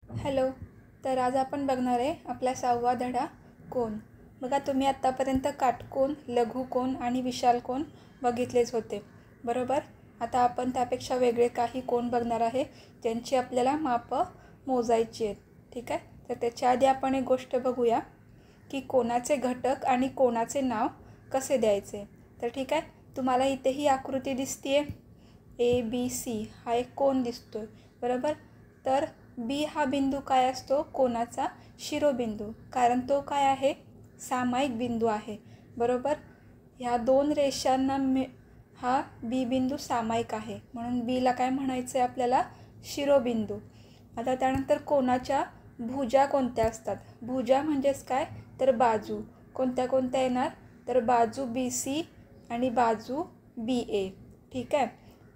Hello. तर आज आपण बघणार आहे आपला 6वा धडा कोन. बघा, तुम्ही आत्तापर्यंत काटकोन, लघुकोन आणि विशाल कोन बघितलेच होते, बरोबर. आता आपण त्यापेक्षा वेगळे काही कोन बघणार आहे ज्यांची आपल्याला मापं मोजायची आहेत. ठीक आहे. तर त्याच्या आधी आपण एक गोष्ट बघूया की कोनाचे घटक आणि कोनाचे नाव कसे द्यायचे. तर ठीक आहे, तुम्हाला इथे ही आकृती दिसते ABC. हा एक कोन दिसतोय, बरोबर. तर बी हा बिंदू काय असतो? कोनाचा शिरोबिंदू, कारण तो काय आहे? सामायिक बिंदू आहे, बरोबर. ह्या दोन रेषांना हा बी बिंदू सामायिक आहे, म्हणून बीला काय म्हणायचं आहे आपल्याला? शिरोबिंदू. आता त्यानंतर कोनाच्या भुजा कोणत्या असतात? भुजा म्हणजेच काय? तर बाजू. कोणत्या कोणत्या येणार? तर बाजू BC आणि बाजू BA. ठीक आहे.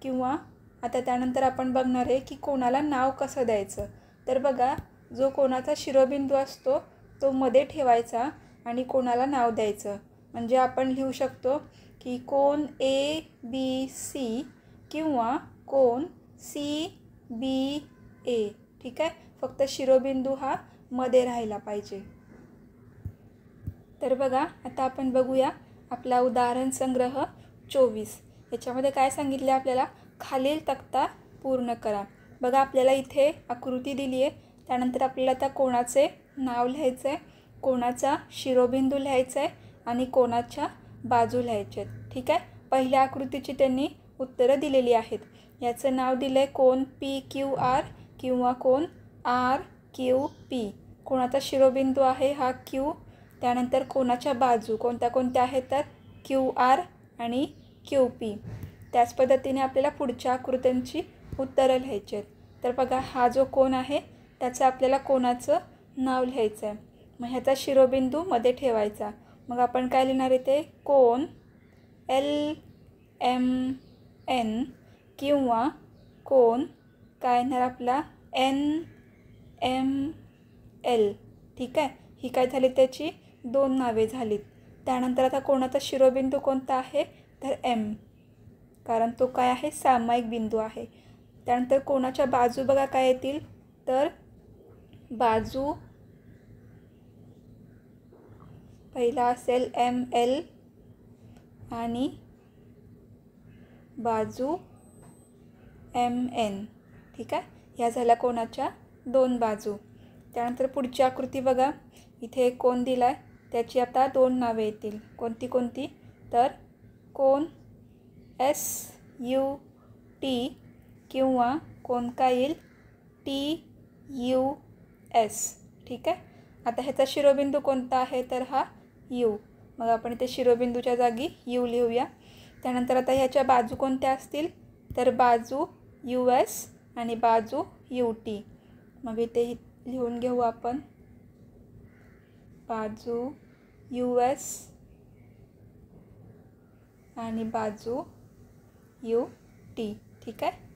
किंवा आता त्यानंतर आपण बघणार आहे की कोणाला नाव कसं द्यायचं. तर बघा, जो कोणाचा शिरोबिंदू असतो तो मध्ये ठेवायचा आणि कोणाला नाव द्यायचं. म्हणजे आपण लिहू शकतो की कोन ABC किंवा कोन CBA. ठीक आहे. फक्त शिरोबिंदू हा मध्ये राहायला पाहिजे. तर बघा, आता आपण बघूया आपला उदाहरण संग्रह 24. याच्यामध्ये काय सांगितले आपल्याला? खालील तक्ता पूर्ण करा. बघा, आपल्याला इथे आकृती दिली आहे. त्यानंतर आपल्याला आता कोणाचे नाव लिहायचं आहे, कोणाचा शिरोबिंदू लिहायचा आहे आणि कोणाच्या बाजू लिहायच्या आहेत. ठीक आहे. पहिल्या आकृतीची त्यांनी उत्तरं दिलेली आहेत. याचं नाव दिलं आहे कोन PQR किंवा कोन RQP. कोणाचा शिरोबिंदू आहे हा Q. त्यानंतर कोणाच्या बाजू कोणत्या कोणत्या आहेत? तर QR आणि QP. त्याच पद्धतीने आपल्याला पुढच्या आकृत्यांची उत्तरं लिहायची आहेत. तर बघा, हा जो कोन आहे त्याचं आपल्याला कोणाचं नाव लिहायचं आहे. मग ह्याचा शिरोबिंदू मध्ये ठेवायचा. मग आपण काय लिहिणार आहे? ते कोन LMN किंवा कोन काय येणार आपला? NML. ठीक आहे. ही काय झाली? त्याची दोन नावे झालीत. त्यानंतर आता कोणाचा शिरोबिंदू कोणता आहे? तर M, कारण तो काय आहे? सामायिक बिंदू आहे. त्यानंतर कोणाच्या बाजू बघा काय येतील? तर बाजू पहिला असेल ML आणि बाजू MN. ठीक आहे. ह्या झाल्या कोणाच्या दोन बाजू. त्यानंतर पुढची आकृती बघा, इथे एक कोन दिला आहे, त्याची आता दोन नावे येतील. कोणती कोणती? तर कोन SUT किंवा कोन काय येईल? TUS. ठीक आहे. आता ह्याचा शिरोबिंदू कोणता आहे? तर हा U. मग आपण इथे शिरोबिंदूच्या जागी U लिहूया. त्यानंतर आता ह्याच्या बाजू कोणत्या असतील? तर बाजू US आणि बाजू UT. मग इथे लिहून घेऊ आपण बाजू US आणि बाजू UT. ठीक आहे.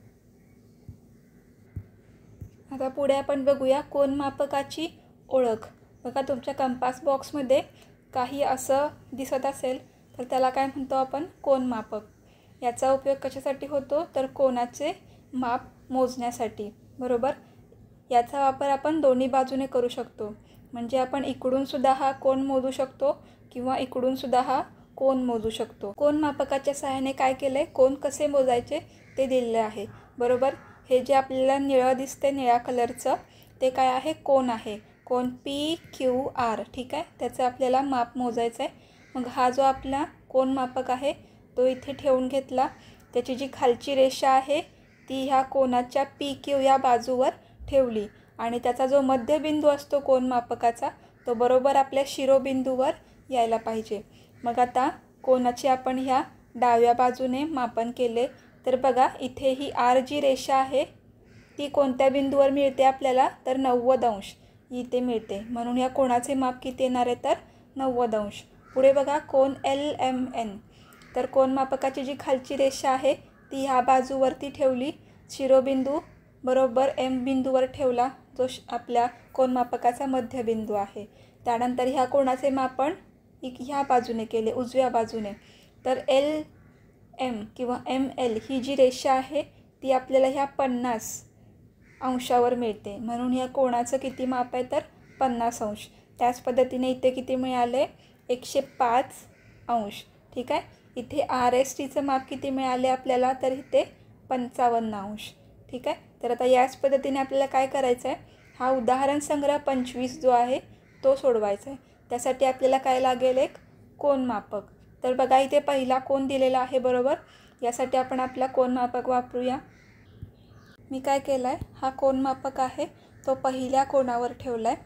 आता पुढे आपण बघूया कोनमापकाची ओळख. बघा, तुमच्या कंपास बॉक्समध्ये काही असं दिसत असेल तर त्याला काय म्हणतो आपण? कोनमापक. याचा उपयोग कशासाठी होतो? तर कोनाचे माप मोजण्यासाठी, बरोबर. याचा वापर आपण दोन्ही बाजूने करू शकतो. म्हणजे आपण इकडूनसुद्धा हा कोन मोजू शकतो किंवा इकडूनसुद्धा हा कोन मोजू शकतो. कोनमापकाच्या सहाय्याने काय केलं आहे? कोन कसे मोजायचे ते दिलेले आहे, बरोबर. हे जे आपल्याला निळं दिसते, निळ्या कलरचं, ते काय आहे? कोन आहे. कोन PQR. ठीक आहे. त्याचं आपल्याला माप मोजायचं आहे. मग हा जो आपला कोनमापक आहे तो इथे ठेवून घेतला. त्याची जी खालची रेषा आहे ती ह्या कोनाच्या PQ या बाजूवर ठेवली आणि त्याचा जो मध्यबिंदू असतो कोनमापकाचा तो बरोबर आपल्या शिरोबिंदूवर यायला पाहिजे. मग आता कोनाची आपण ह्या डाव्या बाजूने मापन केले. तर बघा, इथे ही R जी रेषा आहे ती कोणत्या बिंदूवर मिळते आपल्याला? तर 90° इथे मिळते. म्हणून या कोणाचे माप किती येणार आहे? तर 90°. पुढे बघा, कोन LMN. तर कोनमापकाची जी खालची रेषा आहे ती ह्या बाजूवरती ठेवली. शिरोबिंदू बरोबर M बिंदूवर ठेवला, जो आपल्या कोनमापकाचा मध्यबिंदू आहे. त्यानंतर ह्या कोणाचे मापन ह्या बाजूने केले, उजव्या बाजूने. तर LM किंवा ML ही जी रेषा आहे ती आपल्याला ह्या 50 अंशावर मिळते, म्हणून या कोणाचं किती माप आहे तर 50 अंश. त्याच पद्धतीने इथे किती मिळाले 105 अंश. ठीक आहे. इथे RSTचं माप किती मिळाले आपल्याला तर इथे 55 अंश. ठीक आहे. तर आता याच पद्धतीने आपल्याला काय करायचं आहे, हा उदाहरण संग्रह 25 जो आहे तो सोडवायचा आहे. त्यासाठी आपल्याला काय लागेल एक कोनमापक. तर बघा इथे पहिला कोन दिलेला आहे बरोबर. यासाठी आपण आपला कोनमापक वापरूया. मी काय केलं आहे, हा कोनमापक आहे तो पहिल्या कोणावर ठेवला आहे.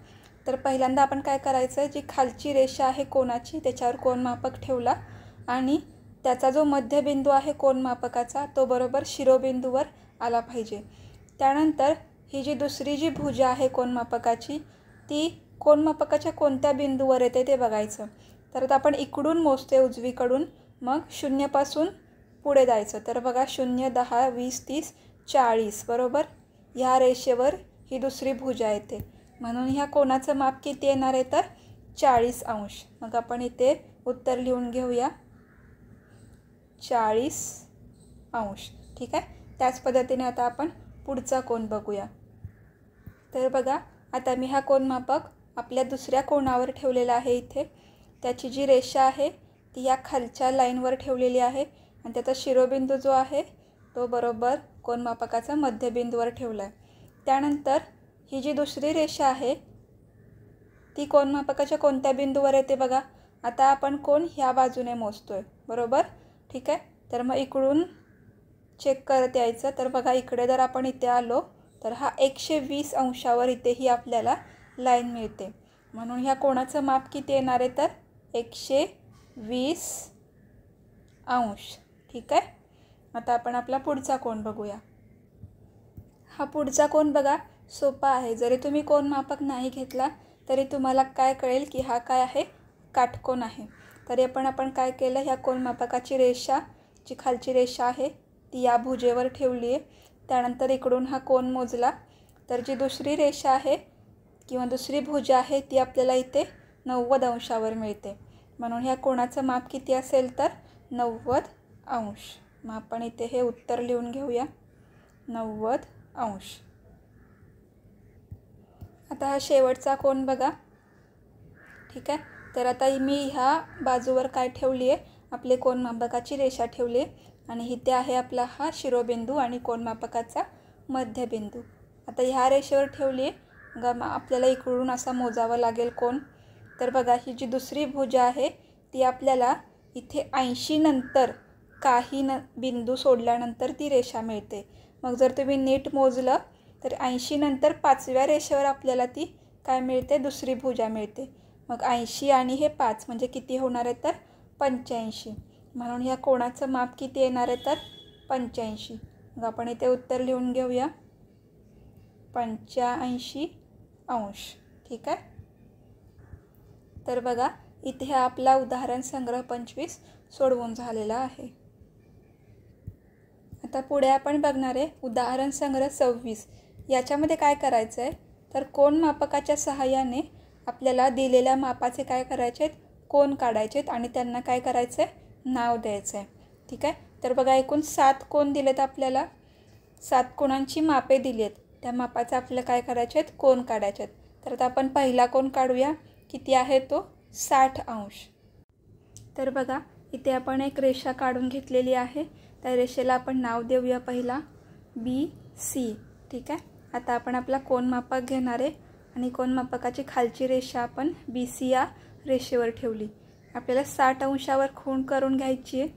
तर पहिल्यांदा आपण काय करायचं आहे, जी खालची रेषा आहे कोनाची त्याच्यावर कोनमापक ठेवला आणि त्याचा जो मध्यबिंदू आहे कोनमापकाचा तो बरोबर शिरोबिंदूवर आला पाहिजे. त्यानंतर ही जी दुसरी जी भुजा आहे कोनमापकाची ती कोनमापकाच्या कोणत्या बिंदूवर येते ते बघायचं. तर आता आपण इकडून मोजते उजवीकडून, मग 0 पासून पुढे जायचं. तर बघा 0, 10, 20, 30, 40 बरोबर. ह्या रेषेवर ही दुसरी भुजा येते, म्हणून ह्या कोणाचं माप किती येणार आहे तर 40 अंश. मग आपण इथे उत्तर लिहून घेऊया 40 अंश. ठीक आहे. त्याच पद्धतीने आता आपण पुढचा कोन बघूया. तर बघा आता मी हा कोनमापक आपल्या दुसऱ्या कोणावर ठेवलेला आहे. इथे त्याची जी रेषा आहे ती या खालच्या लाईनवर ठेवलेली आहे आणि त्याचा शिरोबिंदू जो आहे तो बरोबर कोनमापकाचा मध्यबिंदूवर ठेवला आहे. त्यानंतर ही जी दुसरी रेषा आहे ती कोनमापकाच्या कोणत्या बिंदूवर येते बघा. आता आपण कोन ह्या बाजूने मोजतोय बरोबर. ठीक आहे. तर मग इकडून चेक करत यायचं. तर बघा इकडे जर आपण इथे आलो तर हा 120 अंशावर इथेही आपल्याला लाईन मिळते, म्हणून ह्या कोणाचं माप किती येणार आहे तर 120 अंश. ठीक आहे. आता आपण आपला पुढचा कोन बघूया. हा पुढचा कोन बघा सोपा आहे. जरी तुम्ही कोनमापक नाही घेतला तरी तुम्हाला काय कळेल की हा काय आहे काटकोन आहे. तरी आपण काय केलं, ह्या कोनमापकाची रेषा जी खालची रेषा आहे ती या भुजेवर ठेवली आहे. त्यानंतर इकडून हा कोन मोजला तर जी दुसरी रेषा आहे किंवा दुसरी भुजा आहे ती आपल्याला इथे 90 अंशावर मिळते, म्हणून ह्या कोणाचं माप किती असेल तर 90 अंश. मग आपण इथे हे उत्तर लिहून घेऊया 90 अंश. आता हा शेवटचा कोन बघा. ठीक आहे. तर आता मी ह्या बाजूवर काय ठेवली आहे, आपले कोनमापकाची रेषा ठेवली आहे आणि इथे आहे आपला हा शिरोबिंदू आणि कोनमापकाचा मध्यबिंदू. आता ह्या रेषेवर ठेवली आहे. मग आपल्याला इकडून असा मोजावा लागेल कोन. तर बघा ही जी दुसरी भुजा आहे ती आपल्याला इथे 80 नंतर काही बिंदू सोडल्यानंतर ती रेषा मिळते. मग जर तुम्ही नीट मोजलं तर 80 नंतर 5व्या रेषेवर आपल्याला ती काय मिळते दुसरी भुजा मिळते. मग 80 आणि हे 5 म्हणजे किती होणार आहे तर 85, म्हणून ह्या कोणाचं माप किती येणार आहे तर 85. मग आपण इथे उत्तर लिहून घेऊया 85 अंश. ठीक आहे. तर बघा इथे हा आपला उदाहरण संग्रह 25 सोडवून झालेला आहे. आता पुढे आपण बघणार आहे उदाहरण संग्रह 26. याच्यामध्ये काय करायचं आहे तर कोनमापकाच्या सहाय्याने आपल्याला दिलेल्या मापाचे काय करायचे आहेत कोन काढायचे आहेत आणि त्यांना काय करायचं आहे नाव द्यायचं आहे. ठीक आहे. तर बघा एकूण 7 कोन दिलेत आपल्याला. 7 कोणांची मापे दिली आहेत, त्या मापाचे आपल्याला काय करायचे आहेत कोन काढायचे आहेत. तर आता आपण पहिला कोन काढूया. किती आहे तो 60 अंश. तर बघा इथे आपण एक रेषा काढून घेतलेली आहे. त्या रेषेला आपण नाव देऊया पहिला BC. ठीक आहे. आता आपण आपला कोनमापक घेणार आहे आणि कोनमापकाची खालची रेषा आपण BC या रेषेवर ठेवली. आपल्याला 60 अंशावर खूण करून घ्यायची आहे.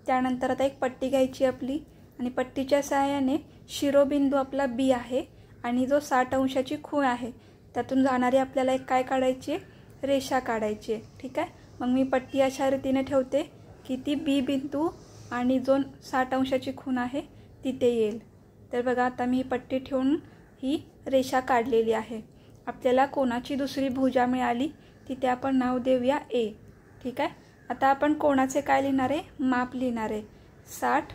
त्यानंतर आता एक पट्टी घ्यायची आपली आणि पट्टीच्या सहाय्याने शिरोबिंदू आपला B आहे आणि जो 60 अंशाची खूण आहे त्यातून जाणारी आपल्याला एक काय काढायची आहे रेषा काढायची आहे. ठीक आहे. मग मी पट्टी अशा रीतीने ठेवते की ती B बिंदू आणि जो 60 अंशाची खूण आहे तिथे येईल. तर बघा आता मी ही पट्टी ठेवून ही रेषा काढलेली आहे. आपल्याला कोणाची दुसरी भुजा मिळाली तिथे आपण नाव देऊया A. ठीक आहे. आता आपण कोणाचे काय लिहिणार आहे माप लिहिणार आहे 60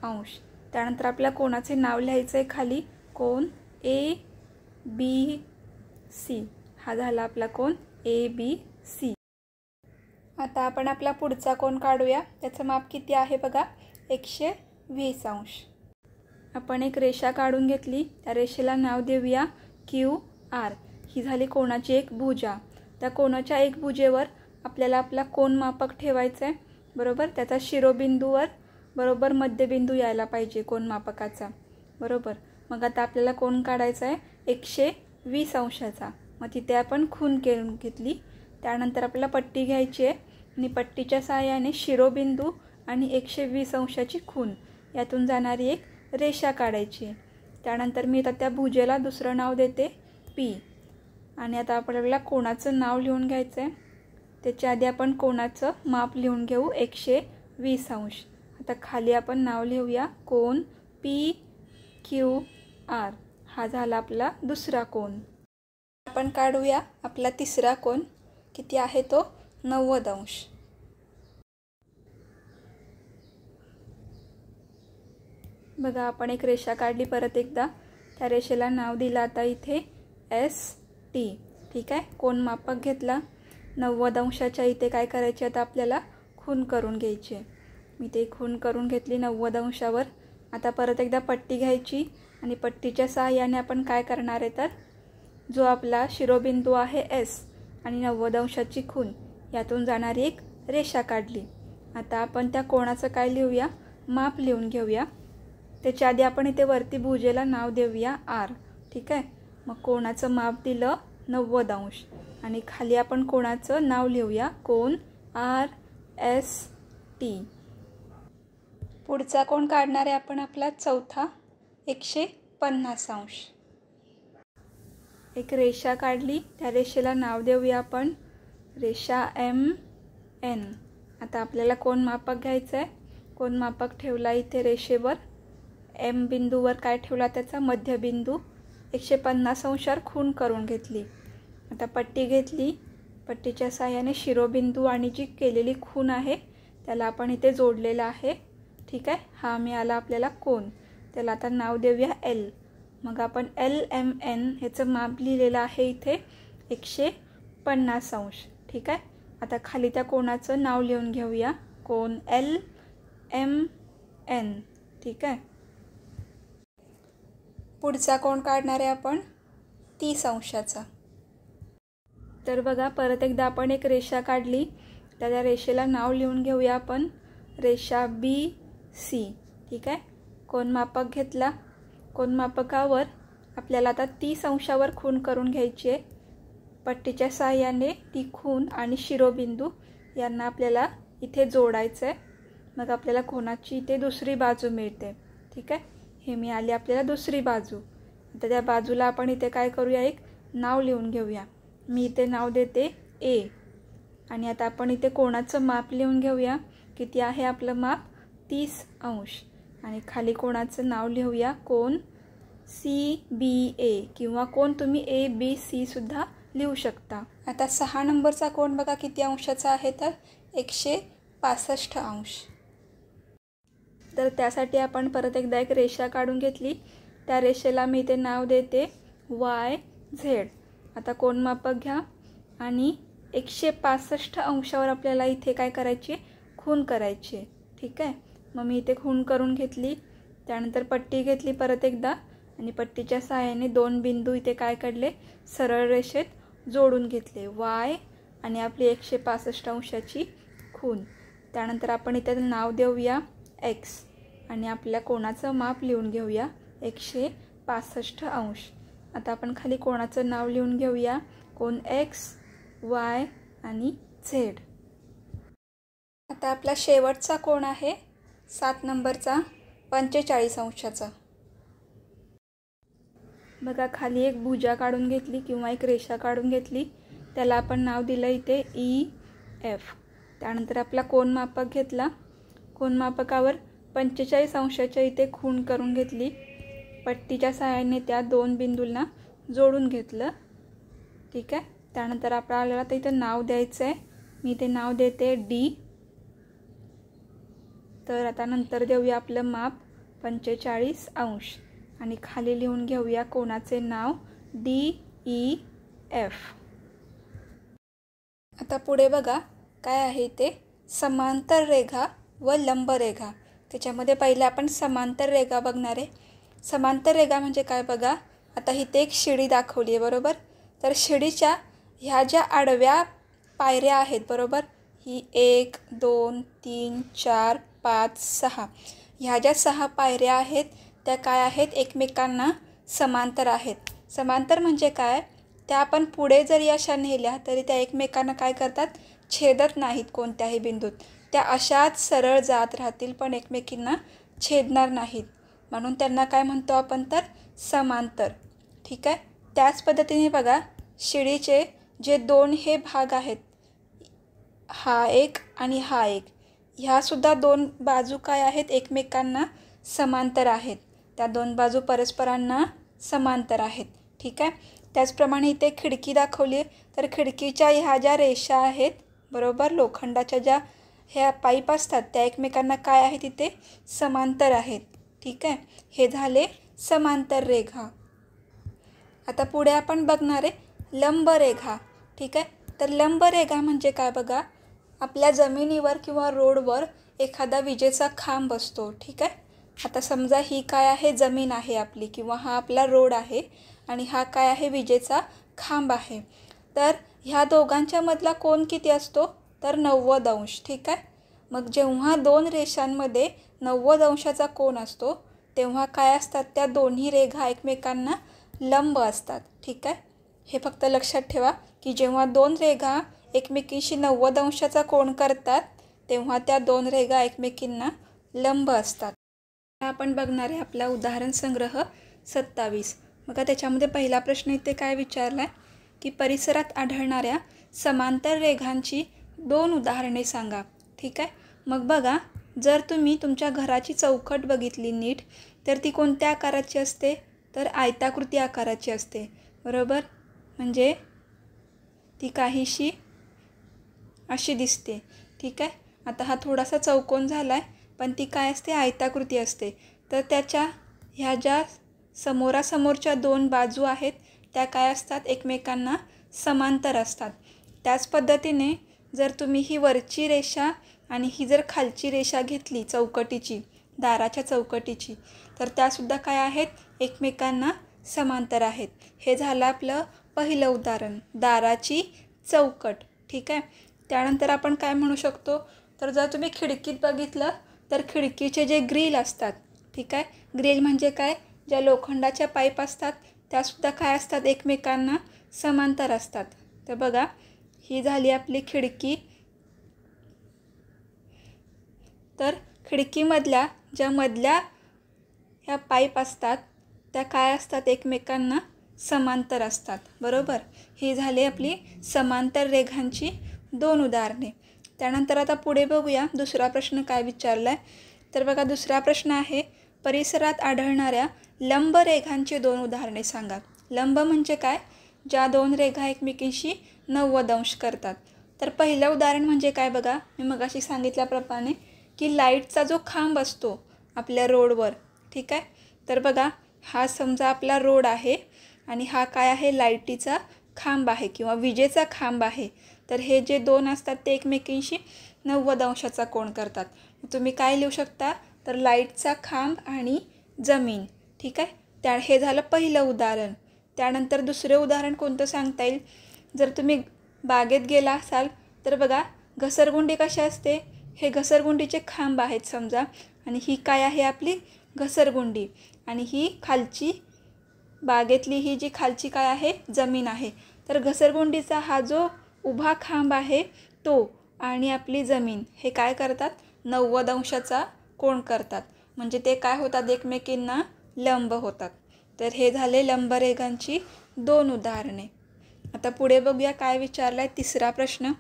अंश. त्यानंतर आपल्या कोणाचे नाव लिहायचं आहे खाली कोन ABC. हा झाला आपला कोन ABC. आता आपण आपला पुढचा कोन काढूया. त्याचं माप किती आहे बघा 120 अंश. आपण एक रेषा काढून घेतली, त्या रेषेला नाव देऊया QR. ही झाली कोणाची एक भुजा. त्या कोणाच्या एक भुजेवर आपल्याला आपला कोनमापक ठेवायचा आहे, बरोबर. त्याचा शिरोबिंदूवर बरोबर मध्यबिंदू यायला पाहिजे कोनमापकाचा, बरोबर. मग आता आपल्याला कोन काढायचा आहे 120 अंशाचा. मग तिथे आपण खून करून घेतली. त्यानंतर आपल्याला पट्टी घ्यायची आहे आणि पट्टीच्या सहाय्याने शिरोबिंदू आणि 120 अंशाची खून यातून जाणारी एक रेषा काढायची. त्यानंतर मी आता त्या भुजेला दुसरं नाव देते P. आणि आता आपल्याला कोणाचं नाव लिहून घ्यायचं आहे. त्याच्या आधी आपण कोणाचं माप लिहून घेऊ 120 अंश. आता खाली आपण नाव लिहूया कोन PQR. हा झाला आपला दुसरा कोन. आपण काढूया आपला तिसरा कोन. किती आहे तो 90 अंश. बघा आपण एक रेषा काढली परत एकदा. त्या रेषेला नाव दिलं आता इथे ST. ठीक आहे. कोनमापक घेतला 90 अंशाच्या. इथे काय करायचे आता आपल्याला खून करून घ्यायची. मी ते खून करून घेतली 90 अंशावर. आता परत एकदा पट्टी घ्यायची आणि पट्टीच्या सहाय्याने आपण काय करणार आहे तर जो आपला शिरोबिंदू आहे S आणि 90 अंशाची खून यातून जाणारी एक रेषा काढली. आता आपण त्या कोणाचं काय लिहूया माप लिहून घेऊया. त्याच्या आधी आपण इथे वरती भुजेला नाव देऊया R. ठीक आहे. मग कोणाचं माप दिलं 90 अंश आणि खाली आपण कोणाचं नाव लिहूया कोन RST. पुढचा कोन काढणार आहे आपण आपला चौथा 150 अंश. एक रेषा काढली. त्या रेषेला नाव देऊया आपण रेषा MN. आता आपल्याला कोनमापक घ्यायचं आहे. कोनमापक ठेवला इथे रेषेवर. M बिंदूवर काय ठेवला त्याचा मध्यबिंदू. 150 अंशावर खून करून घेतली. आता पट्टी घेतली. पट्टीच्या सहाय्याने शिरोबिंदू आणि जी केलेली खून आहे त्याला आपण इथे जोडलेलं आहे. ठीक आहे. हा मिळाला आपल्याला कोन. त्याला आता नाव देऊया L. मग आपण LMN ह्याचं माप लिहिलेलं आहे इथे 150 अंश. ठीक आहे. आता खाली त्या कोणाचं नाव लिहून घेऊया कोन LMN. ठीक आहे. पुढचा कोन काढणार आहे आपण 30 अंशाचा. तर बघा परत एकदा आपण एक रेषा काढली. त्या रेषेला नाव लिहून घेऊया आपण रेषा BC. ठीक आहे. कोनमापक घेतला. कोनमापकावर आपल्याला आता 30 अंशावर खून करून घ्यायची आहे. पट्टीच्या सहाय्याने ती खून आणि शिरोबिंदू यांना आपल्याला इथे जोडायचं आहे. मग आपल्याला कोणाची इथे दुसरी बाजू मिळते. ठीक आहे. हे मिळाली आपल्याला दुसरी बाजू. आता त्या बाजूला आपण इथे काय करूया एक नाव लिहून घेऊया. मी इथे नाव देते A. आणि आता आपण इथे कोणाचं माप लिहून घेऊया. किती आहे आपलं माप 30 अंश. आणि खाली कोणाचं नाव लिहूया कोन CBA किंवा कोन तुम्ही ABC सुद्धा लिहू शकता. आता 6 नंबरचा कोन बघा किती अंशाचा आहे तर 165 अंश. तर त्यासाठी आपण परत एकदा एक रेषा काढून घेतली. त्या रेषेला मी इथे नाव देते YZ. आता कोनमापक घ्या आणि 165 अंशावर आपल्याला इथे काय करायची खून करायची. ठीक आहे. मग मी इथे खून करून घेतली. त्यानंतर पट्टी घेतली परत एकदा आणि पट्टीच्या सहाय्याने 2 बिंदू इथे काय काढले सरळ रेषेत जोडून घेतले Y आणि आपली 165 अंशाची खून. त्यानंतर आपण इथे नाव देऊया X आणि आपल्या कोणाचं माप लिहून घेऊया 165 अंश. आता आपण खाली कोणाचं नाव लिहून घेऊया कोन X, Y आणि Z. आता आपला शेवटचा कोन आहे 7 नंबरचा 45 अंशाचा. बघा खाली एक भुजा काढून घेतली किंवा एक रेषा काढून घेतली. त्याला आपण नाव दिलं इथे EF. त्यानंतर आपला कोनमापक घेतला. कोनमापकावर 45 अंशाच्या इथे खूण करून घेतली. पट्टीच्या सहाय्याने त्या 2 बिंदूंना जोडून घेतलं. ठीक आहे. त्यानंतर आपल्याला आता इथे नाव द्यायचं आहे. मी इथे नाव देते D. तर आता नंतर देऊया आपलं माप 45 अंश आणि खाली लिहून घेऊया कोणाचे नाव DEF. आता पुढे बघा काय आहे ते समांतर रेखा व लंब रेखा. त्याच्यामध्ये पहिले आपण समांतर रेखा बघणार आहे. समांतर रेघा म्हणजे काय बघा, आता इथे एक शिडी दाखवली आहे बरोबर. तर शिडीच्या ह्या ज्या आडव्या पायऱ्या आहेत बरोबर, ही 1 2 3 4 5 6, ह्या ज्या 6 पायऱ्या आहेत त्या काय आहेत, एकमेकांना समांतर आहेत. समांतर म्हणजे काय, त्या आपण पुढे जरी अशा नेल्या तरी त्या एकमेकांना काय करतात, छेदत नाहीत कोणत्याही बिंदूत. त्या अशाच सरळ जात राहतील पण एकमेकींना छेदणार नाहीत, म्हणून त्यांना काय म्हणतो आपण तर समांतर. ठीक आहे. त्याच पद्धतीने बघा, शिडीचे जे 2 हे भाग आहेत, हा एक आणि हा एक, ह्यासुद्धा 2 बाजू काय आहेत, एकमेकांना समांतर आहेत. त्या 2 बाजू परस्परांना समांतर आहेत. ठीक आहे. त्याचप्रमाणे इथे खिडकी दाखवली आहे. तर खिडकीच्या ह्या ज्या रेषा आहेत बरोबर, लोखंडाच्या ज्या ह्या पाईप असतात त्या एकमेकांना काय आहेत, इथे समांतर आहेत. ठीक आहे. हे झाले समांतर रेखा. आता पुढे आपण बघणार आहे लंबरेखा. ठीक आहे. तर लंबरेखा म्हणजे काय बघा, आपल्या जमिनीवर किंवा रोडवर एखादा विजेचा खांब असतो. ठीक आहे. आता समजा ही काय आहे, जमीन आहे आपली, किंवा हा आपला रोड आहे आणि हा काय आहे, विजेचा खांब आहे. तर ह्या दोघांच्या मधला कोन किती असतो, तर 90 अंश. ठीक आहे. मग जेव्हा 2 रेषांमध्ये 90 अंशाचा कोन असतो तेव्हा काय असतात, त्या दोन्ही रेघा एकमेकांना लंब असतात. ठीक आहे. हे फक्त लक्षात ठेवा की जेव्हा 2 रेघा एकमेकींशी 90 अंशाचा कोन करतात तेव्हा त्या 2 रेघा एकमेकींना लंब असतात. आपण बघणार आहे आपला उदाहरण संग्रह 27. मग त्याच्यामध्ये पहिला प्रश्न इथे काय विचारला आहे की परिसरात आढळणाऱ्या समांतर रेघांची 2 उदाहरणे सांगा. ठीक आहे. मग बघा, जर तुम्ही तुमच्या घराची चौकट बघितली नीट तर ती कोणत्या आकाराची असते, तर आयताकृती आकाराची असते बरोबर. म्हणजे ती काहीशी अशी दिसते. ठीक आहे. आता हा थोडासा चौकोन झाला आहे पण ती काय असते, आयताकृती असते. तर त्याच्या ह्या ज्या समोरासमोरच्या 2 बाजू आहेत त्या काय असतात, एकमेकांना समांतर असतात. त्याच पद्धतीने जर तुम्ही ही वरची रेषा आणि ही जर खालची रेषा घेतली चौकटीची, दाराच्या चौकटीची, तर त्यासुद्धा काय आहेत, एकमेकांना समांतर आहेत. हे झालं आपलं पहिलं उदाहरण, दाराची चौकट. ठीक आहे. त्यानंतर आपण काय म्हणू शकतो, तर जर तुम्ही खिडकीत बघितलं तर खिडकीचे जे ग्रिल असतात, ठीक आहे, ग्रिल म्हणजे काय, ज्या लोखंडाच्या पाईप असतात त्यासुद्धा काय असतात, एकमेकांना समांतर असतात. तर बघा, ही झाली आपली खिडकी. तर खिडकीमधल्या ज्या मधल्या ह्या पाईप असतात त्या काय असतात, एकमेकांना समांतर असतात बरोबर. ही झाली आपली समांतर रेघांची 2 उदाहरणे. त्यानंतर आता पुढे बघूया दुसरा प्रश्न काय विचारला आहे. तर बघा, दुसरा प्रश्न आहे परिसरात आढळणाऱ्या लंब रेघांची 2 उदाहरणे सांगा. लंब म्हणजे काय, ज्या 2 रेघा एकमेकींशी 90 अंश करतात. तर पहिलं उदाहरण म्हणजे काय बघा, मी मगाशी सांगितल्याप्रमाणे की लाईटचा जो खांब असतो आपल्या रोडवर. ठीक आहे. तर बघा, हा समजा आपला रोड आहे आणि हा काय आहे, लाईटीचा खांब आहे किंवा विजेचा खांब आहे. तर हे जे 2 असतात ते एकमेकींशी 90 अंशाचा कोन करतात. तुम्ही काय लिहू शकता, तर लाईटचा खांब आणि जमीन. ठीक आहे. हे झालं पहिलं उदाहरण. त्यानंतर दुसरे उदाहरण कोणतं सांगता येईल, जर तुम्ही बागेत गेला असाल तर बघा, घसरगुंडी कशी असते, हे घसरगुंडीचे खांब आहेत समजा, आणि ही काय आहे, आपली घसरगुंडी, आणि ही खालची बागेतली ही जी खालची काय आहे, जमीन आहे. तर घसरगुंडीचा हा जो उभा खांब आहे तो आणि आपली जमीन हे काय करतात, 90 अंशाचा कोन करतात. म्हणजे ते काय होतात, एकमेकींना लंब होतात. तर हे झाले लंबरेघांची 2 उदाहरणे. आता पुढे बघूया काय विचारला आहे. तिसरा प्रश्न,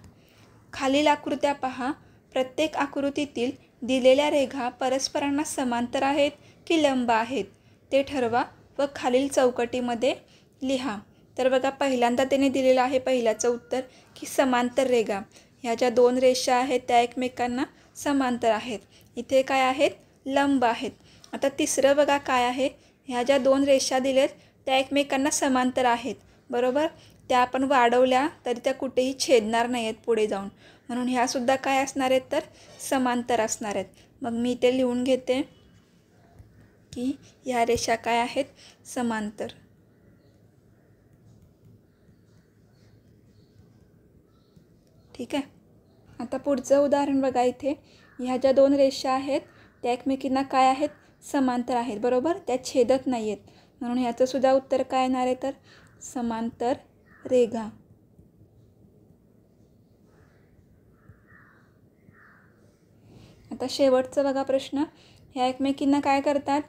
खालील आकृत्या पहा, प्रत्येक आकृतीतील दिलेल्या रेघा परस्परांना समांतर आहेत की लंब आहेत ते ठरवा व खालील चौकटीमध्ये लिहा. तर बघा, पहिल्यांदा त्याने दिलेलं आहे पहिल्याचं उत्तर की समांतर रेघा, ह्या ज्या 2 रेषा आहेत त्या एकमेकांना समांतर आहेत. इथे काय आहेत, लंब आहेत. आता तिसरं बघा काय आहे, ह्या ज्या 2 रेषा दिल्यात त्या एकमेकांना समांतर आहेत बरोबर. त्या आपण वाढवल्या तरी त्या कुठेही छेदणार नाही आहेत पुढे जाऊन, म्हणून ह्यासुद्धा काय असणार आहेत, तर समांतर असणार आहेत. मग मी इथे लिहून घेते. की ह्या रेषा काय आहेत, समांतर. ठीक आहे. आता पुढचं उदाहरण बघा. इथे ह्या ज्या दोन रेषा आहेत त्या एकमेकींना काय आहेत, समांतर आहेत, बरोबर, त्या छेदत नाही आहेत. म्हणून ह्याचं सुद्धा उत्तर काय येणार आहे, तर समांतर रेघा. आता शेवटचं बघा प्रश्न. ह्या एकमेकींना काय करतात,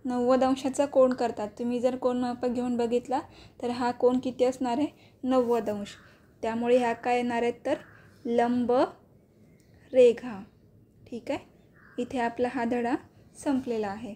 90 अंशाचा कोन करतात. तुम्ही जर कोन मापक घेऊन बघितला तर हा कोन किती असणार आहे, 90 अंश. त्यामुळे ह्या काय येणार आहेत, तर लंब रेघा. ठीक आहे. इथे आपला हा धडा संपलेला आहे.